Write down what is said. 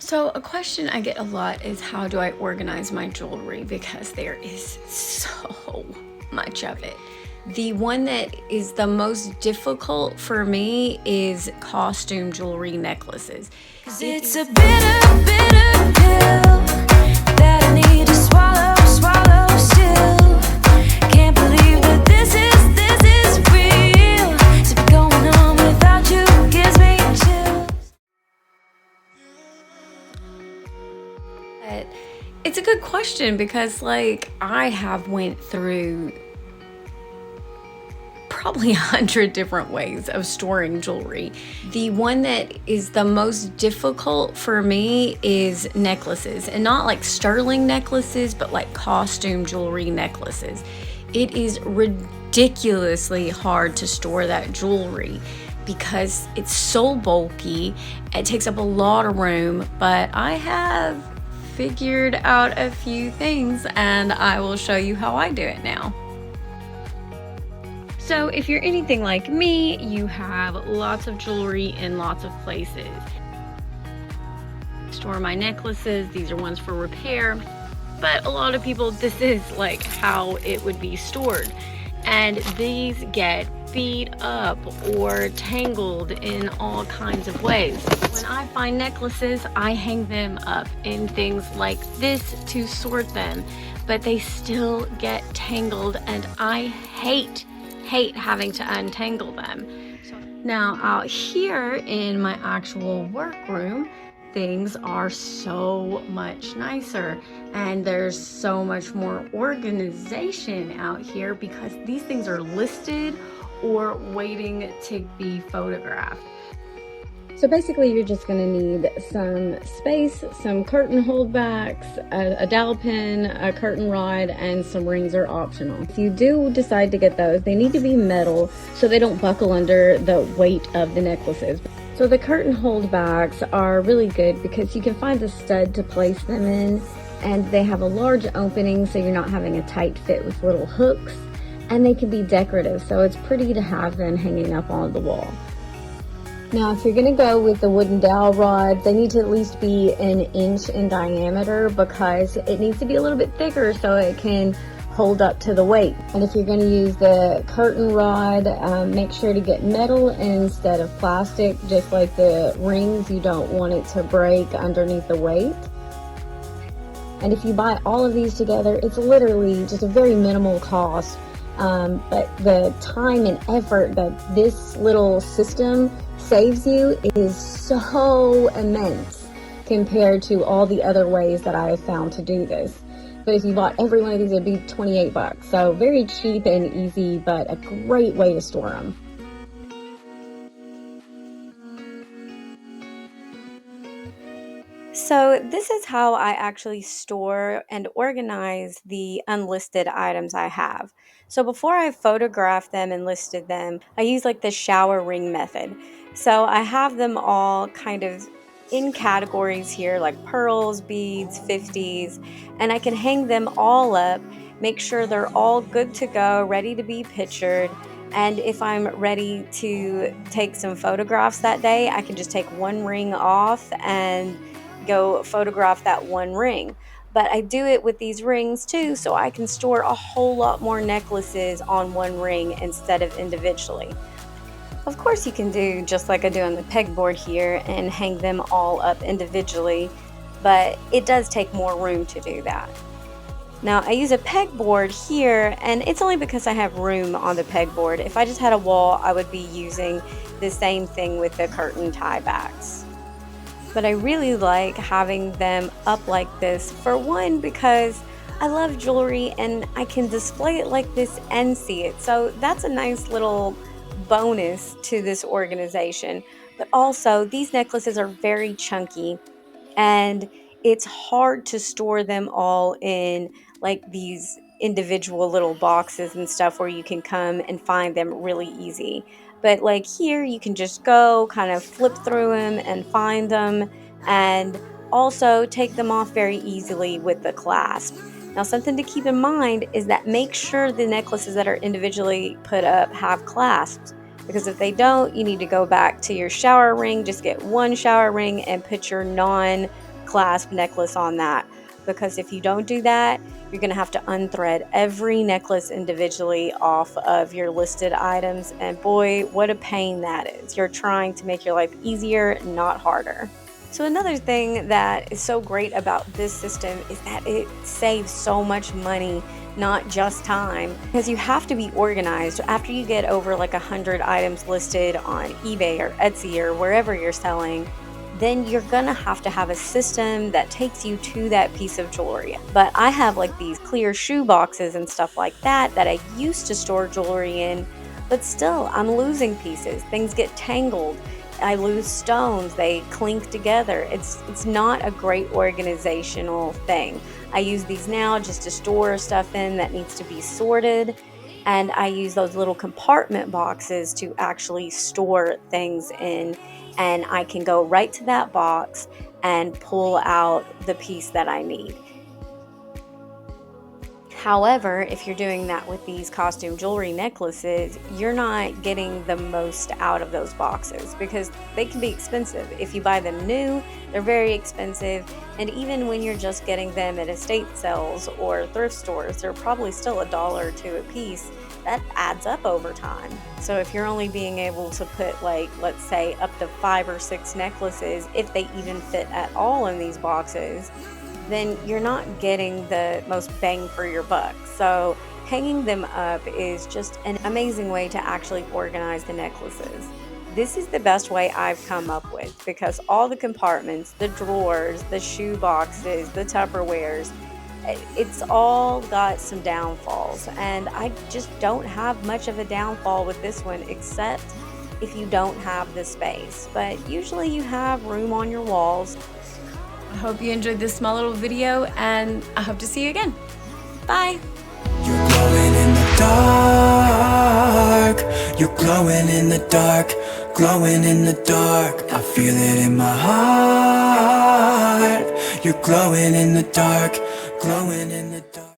So, a question I get a lot is how do I organize my jewelry because there is so much of it. The one that is the most difficult for me is costume jewelry necklaces. 'Cause it's a bitter, bitter pill that I need to swallow, swallow still. Can't believe that this is real. To be going on without you gives me chills. But it's a good question because I have went through probably 100 different ways of storing jewelry. The one that is the most difficult for me is necklaces, and not like sterling necklaces, but like costume jewelry necklaces. It is ridiculously hard to store that jewelry because it's so bulky. It takes up a lot of room, but I have figured out a few things and I will show you how I do it now. So if you're anything like me, you have lots of jewelry in lots of places. Store my necklaces, these are ones for repair, but a lot of people, this is like how it would be stored. And these get beat up or tangled in all kinds of ways. When I find necklaces, I hang them up in things like this to sort them, but they still get tangled and I hate having to untangle them. Now out here in my actual workroom, things are so much nicer and there's so much more organization out here because these things are listed or waiting to be photographed. So basically you're just going to need some space, some curtain holdbacks, a dowel pin, a curtain rod, and some rings are optional. If you do decide to get those, they need to be metal so they don't buckle under the weight of the necklaces. So the curtain holdbacks are really good because you can find the stud to place them in, and they have a large opening so you're not having a tight fit with little hooks, and they can be decorative, so it's pretty to have them hanging up on the wall. Now, if you're going to go with the wooden dowel rods, they need to at least be an inch in diameter because it needs to be a little bit thicker so it can hold up to the weight. And if you're going to use the curtain rod, make sure to get metal instead of plastic. Just like the rings, you don't want it to break underneath the weight. And if you buy all of these together, it's literally just a very minimal cost. But the time and effort that this little system saves you is so immense compared to all the other ways that I have found to do this. But if you bought every one of these, it'd be 28 bucks. So very cheap and easy, but a great way to store them. So this is how I actually store and organize the unlisted items I have. So before I photographed them and listed them, I use like the shower ring method. So I have them all kind of in categories here, like pearls, beads, 50s, and I can hang them all up, make sure they're all good to go, ready to be pictured. And if I'm ready to take some photographs that day, I can just take one ring off and go photograph that one ring. But I do it with these rings too, so I can store a whole lot more necklaces on one ring instead of individually. Of course, you can do just like I do on the pegboard here and hang them all up individually, but it does take more room to do that. Now I use a pegboard here, and it's only because I have room on the pegboard. If I just had a wall, I would be using the same thing with the curtain tie backs. But I really like having them up like this, for one, because I love jewelry and I can display it like this and see it. So that's a nice little bonus to this organization. But also, these necklaces are very chunky and it's hard to store them all in like these individual little boxes and stuff where you can come and find them really easy. But like here, you can just go kind of flip through them and find them, and also take them off very easily with the clasp. Now, something to keep in mind is that make sure the necklaces that are individually put up have clasps, because if they don't, you need to go back to your shower ring, just get one shower ring and put your clasp necklace on that, because if you don't do that, you're going to have to unthread every necklace individually off of your listed items. And boy, what a pain that is. You're trying to make your life easier, not harder. So another thing that is so great about this system is that it saves so much money, not just time, because you have to be organized. After you get over like 100 items listed on eBay or Etsy or wherever you're selling, then you're gonna have to have a system that takes you to that piece of jewelry. But I have like these clear shoe boxes and stuff like that I used to store jewelry in, but still I'm losing pieces. Things get tangled. I lose stones, they clink together. It's not a great organizational thing. I use these now just to store stuff in that needs to be sorted, and I use those little compartment boxes to actually store things in, and I can go right to that box and pull out the piece that I need. However, if you're doing that with these costume jewelry necklaces, you're not getting the most out of those boxes because they can be expensive. If you buy them new, they're very expensive. And even when you're just getting them at estate sales or thrift stores, they're probably still $1 or $2 a piece. That adds up over time. So if you're only being able to put, like, let's say up to 5 or 6 necklaces, if they even fit at all in these boxes, then you're not getting the most bang for your buck. So hanging them up is just an amazing way to actually organize the necklaces. This is the best way I've come up with, because all the compartments, the drawers, the shoe boxes, the Tupperwares, it's all got some downfalls, and I just don't have much of a downfall with this one, except if you don't have the space. But usually you have room on your walls. I hope you enjoyed this small little video, and I hope to see you again. Bye. You're glowing in the dark. You're glowing in the dark. Glowing in the dark. I feel it in my heart. You're glowing in the dark. Glowing in the dark.